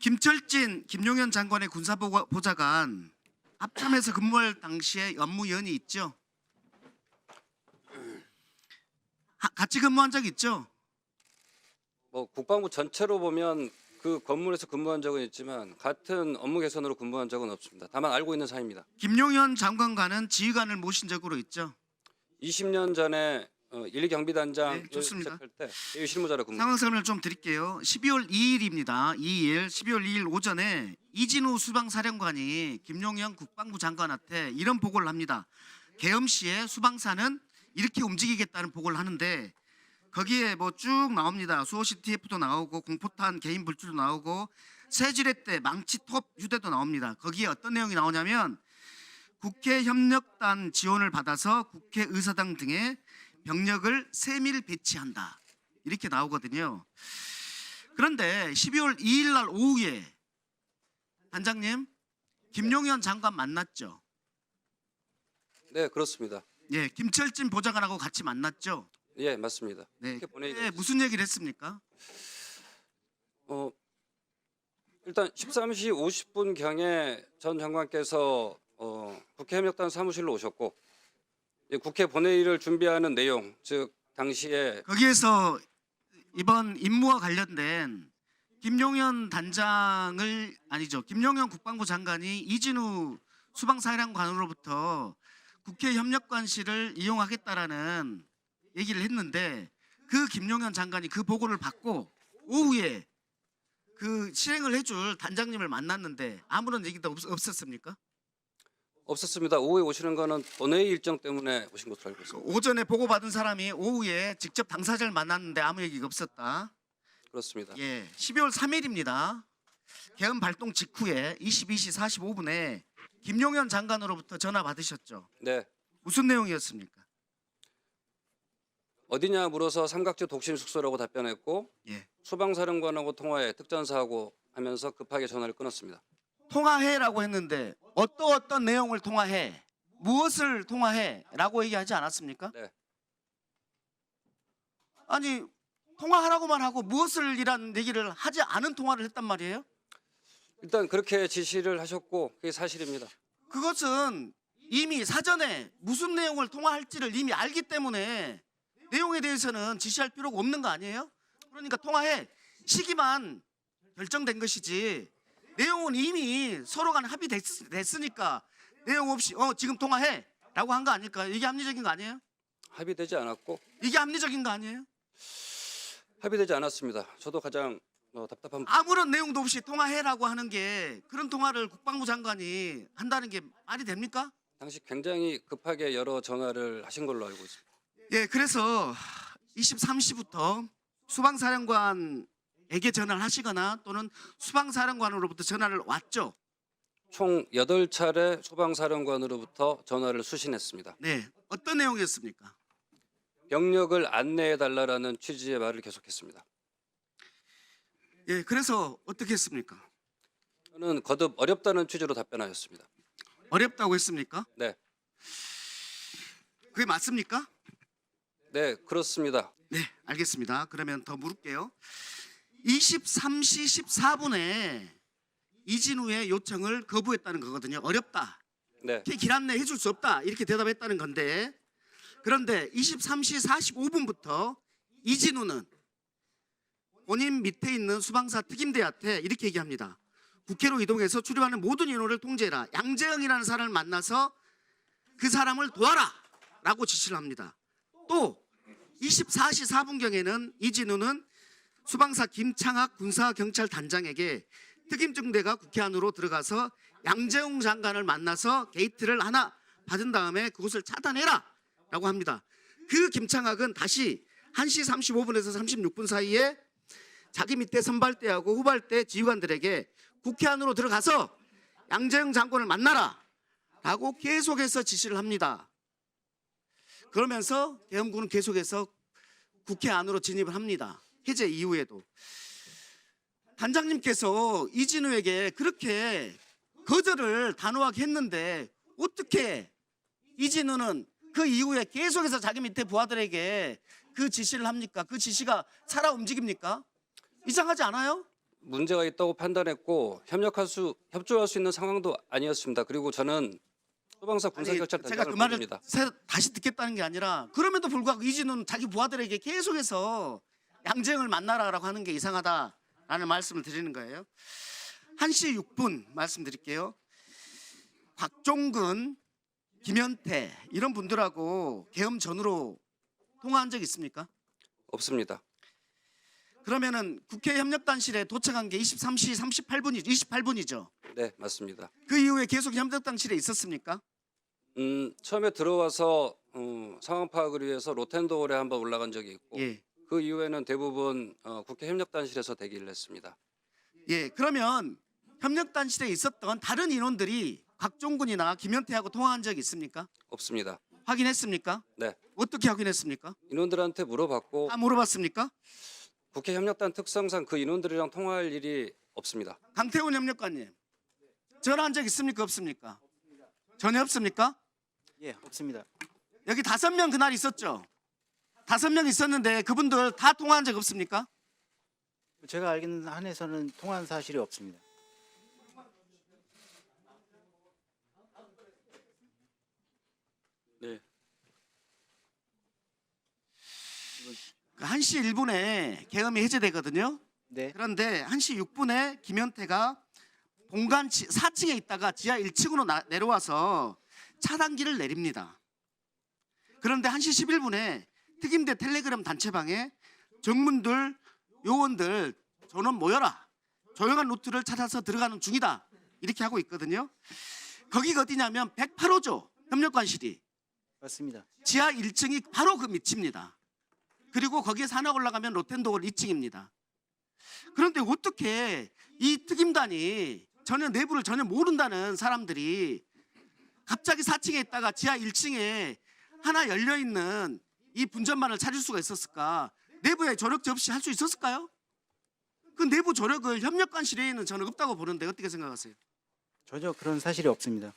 김철진, 김용현 장관의 군사보좌관 합참에서 근무할 당시에 업무연이 있죠? 같이 근무한 적 있죠? 뭐 국방부 전체로 보면 그 건물에서 근무한 적은 있지만 같은 업무 개선으로 근무한 적은 없습니다. 다만 알고 있는 사이입니다. 김용현 장관과는 지휘관을 모신 적으로 있죠? 20년 전에 1경비단장 네, 좋습니다. 시작할 때 예우 실무자로 근무. 상황 설명을 좀 드릴게요. 12월 2일입니다. 12월 2일 오전에 이진우 수방사령관이 김용현 국방부 장관한테 이런 보고를 합니다. 계엄 시에 수방사는 이렇게 움직이겠다는 보고를 하는데 거기에 뭐 쭉 나옵니다. 수호시 TF도 나오고 공포탄 개인 불출도 나오고 새지렛대 망치톱 휴대도 나옵니다. 거기에 어떤 내용이 나오냐면 국회 협력단 지원을 받아서 국회의사당 등에 병력을 세밀 배치한다. 이렇게 나오거든요. 그런데 12월 2일 날 오후에 단장님 김용현 장관 만났죠? 네, 그렇습니다. 예, 김철진 보좌관하고 같이 만났죠? 예, 맞습니다. 네. 이렇게 보내기가 그때 무슨 얘기를 했습니까? 일단 13시 50분 경에 전 장관께서 국회 협력단 사무실로 오셨고 국회 본회의를 준비하는 내용, 즉 당시에 거기에서 이번 임무와 관련된 김용현 단장을 아니죠. 김용현 국방부 장관이 이진우 수방사령관으로부터 국회 협력관실을 이용하겠다라는 얘기를 했는데 그 김용현 장관이 그 보고를 받고 오후에 그 실행을 해줄 단장님을 만났는데 아무런 얘기도 없었습니까? 없었습니다. 오후에 오시는 거는 본회의 일정 때문에 오신 것으로 알고 있습니다. 오전에 보고받은 사람이 오후에 직접 당사자를 만났는데 아무 얘기가 없었다. 그렇습니다. 예, 12월 3일입니다. 계엄 발동 직후에 22시 45분에 김용현 장관으로부터 전화 받으셨죠? 네. 무슨 내용이었습니까? 어디냐 물어서 삼각지 독심 숙소라고 답변했고 예. 수방사령관하고 통화해 특전사하고 하면서 급하게 전화를 끊었습니다. 통화해라고 했는데 어떤 내용을 통화해? 무엇을 통화해? 라고 얘기하지 않았습니까? 네. 아니 통화하라고만 하고 무엇을 이란 얘기를 하지 않은 통화를 했단 말이에요? 일단 그렇게 지시를 하셨고 그게 사실입니다. 그것은 이미 사전에 무슨 내용을 통화할지를 이미 알기 때문에 내용에 대해서는 지시할 필요가 없는 거 아니에요? 그러니까 통화해 시기만 결정된 것이지 내용은 이미 서로 간에 합의됐으니까 내용 없이 지금 통화해 라고 한 거 아닐까요? 이게 합리적인 거 아니에요? 합의되지 않았고 이게 합리적인 거 아니에요? 합의되지 않았습니다. 저도 가장 답답한 아무런 내용도 없이 통화해라고 하는 게 그런 통화를 국방부 장관이 한다는 게 말이 됩니까? 당시 굉장히 급하게 여러 전화를 하신 걸로 알고 있습니다. 예, 그래서 23시부터 수방사령관에게 전화를 하시거나 또는 수방사령관으로부터 전화를 왔죠. 총 8차례 소방사령관으로부터 전화를 수신했습니다. 네, 어떤 내용이었습니까? 병력을 안내해달라는 취지의 말을 계속했습니다. 예, 그래서 어떻게 했습니까? 저는 거듭 어렵다는 취지로 답변하였습니다. 어렵다고 했습니까? 네, 그게 맞습니까? 네, 그렇습니다. 네, 알겠습니다. 그러면 더 물을게요. 23시 14분에 이진우의 요청을 거부했다는 거거든요. 어렵다. 네, 길 안내 해줄 수 없다. 이렇게 대답했다는 건데 그런데 23시 45분부터 이진우는 본인 밑에 있는 수방사 특임대한테 이렇게 얘기합니다. 국회로 이동해서 출입하는 모든 인원을 통제해라. 양재영이라는 사람을 만나서 그 사람을 도와라 라고 지시를 합니다. 또 24시 4분경에는 이진우는 수방사 김창학 군사경찰단장에게 특임중대가 국회 안으로 들어가서 양재용 장관을 만나서 게이트를 하나 받은 다음에 그곳을 차단해라 라고 합니다. 그 김창학은 다시 1시 35분에서 36분 사이에 자기 밑에 선발대하고 후발대 지휘관들에게 국회 안으로 들어가서 양재영 장관을 만나라 라고 계속해서 지시를 합니다. 그러면서 계엄군은 계속해서 국회 안으로 진입을 합니다. 해제 이후에도. 단장님께서 이진우에게 그렇게 거절을 단호하게 했는데 어떻게 이진우는 그 이후에 계속해서 자기 밑에 부하들에게 그 지시를 합니까? 그 지시가 살아 움직입니까? 이상하지 않아요? 문제가 있다고 판단했고 협조할 수 있는 상황도 아니었습니다. 그리고 저는 소방사 군사경찰 제가 그 단장을 말을 모릅니다. 다시 듣겠다는 게 아니라 그럼에도 불구하고 이진우는 자기 부하들에게 계속해서 양재영을 만나라라고 하는 게 이상하다라는 말씀을 드리는 거예요. 1시 6분 말씀드릴게요. 곽종근, 김현태 이런 분들하고 계엄 전후로 통화한 적 있습니까? 없습니다. 그러면은 국회 협력단실에 도착한 게 23시 28분이죠. 네, 맞습니다. 그 이후에 계속 협력단실에 있었습니까? 처음에 들어와서 상황 파악을 위해서 로텐도홀에 한번 올라간 적이 있고 예. 그 이후에는 대부분 국회 협력단실에서 대기를 했습니다. 예. 그러면 협력단실에 있었던 다른 인원들이 곽종근이나 김현태하고 통화한 적이 있습니까? 없습니다. 확인했습니까? 네, 어떻게 확인했습니까? 인원들한테 물어봤고 다 물어봤습니까? 국회 협력단 특성상 그 인원들이랑 통화할 일이 없습니다. 강태훈 협력관님 전화한 적 있습니까? 없습니까? 전혀 없습니까? 예, 없습니다. 여기 5명 그날 있었죠? 5명 있었는데 그분들 다 통화한 적 없습니까? 제가 알기는 한에서는 통화한 사실이 없습니다. 네, 1시 1분에 계엄이 해제되거든요. 네, 그런데 1시 6분에 김현태가 본관 4층에 있다가 지하 1층으로 내려와서 차단기를 내립니다. 그런데 1시 11분에 특임대 텔레그램 단체방에 정문들, 요원들 전원 모여라. 조용한 루트를 찾아서 들어가는 중이다. 이렇게 하고 있거든요. 거기가 어디냐면 108호죠. 협력관실이. 맞습니다. 지하 1층이 바로 그 밑입니다. 그리고 거기에서 하나 올라가면 로텐도홀 2층입니다. 그런데 어떻게 이 특임단이 내부를 전혀 모른다는 사람들이 갑자기 4층에 있다가 지하 1층에 하나 열려있는 이 분전만을 찾을 수가 있었을까? 내부에 조력 없이 할 수 있었을까요? 그 내부 조력을 협력관실에는 저는 없다고 보는데 어떻게 생각하세요? 전혀 그런 사실이 없습니다.